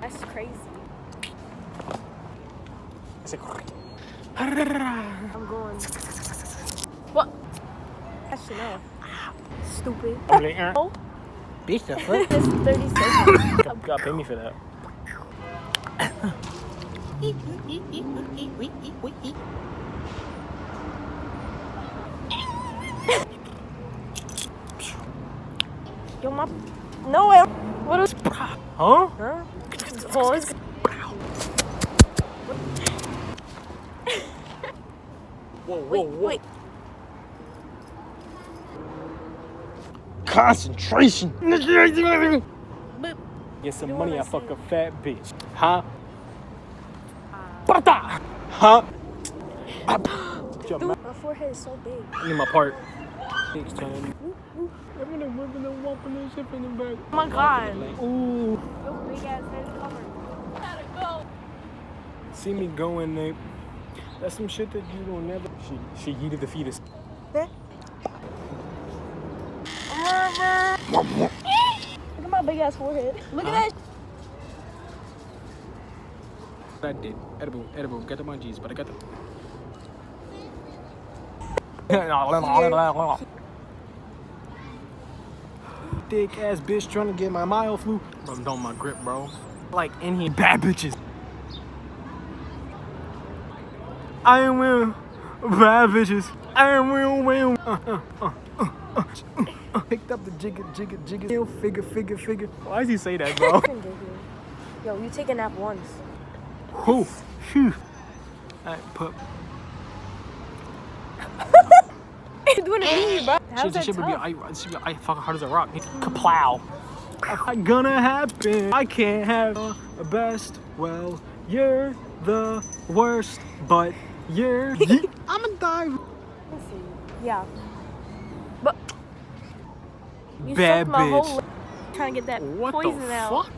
That's crazy. I'm going. What? That's enough. Stupid. Oh. Bitch, the fuck? Just 30 seconds. You gotta pay me for that. Yo, my. No way. What is. Huh? Huh? Pause. Whoa. Wait. Concentration. But Get some You money, I wanna fuck say- a fat bitch. Huh? Pata! Huh? dude, my forehead is so big. I need my part. Next time. I'm gonna whip and walk on this shit in the back. Oh my god. Ooh. Your big ass head is covered. Gotta go. See me going, Nate. That's some shit that you don't never. She yeeted the fetus. Look at my big ass forehead. Look at that. I did. Edible. Got the munchies, but I got them. Thick ass bitch trying to get my mile flu. Bro, don't my grip, bro. Like in here, bad bitches. I am with bad bitches. I am with. Picked up the jigger. Figure. Why does he say that, bro? Yo, you take a nap once. Who? Phew. Alright, put. You're doing it to me, bro. How's that Shit would tough? be fucking hard as a rock. Kaplow. Not gonna happen. I can't have the best. Well, you're the worst, but you're. I'ma die. Let's see. Yeah. But you Bad sucked my bitch. whole trying to get that What poison the out. fuck?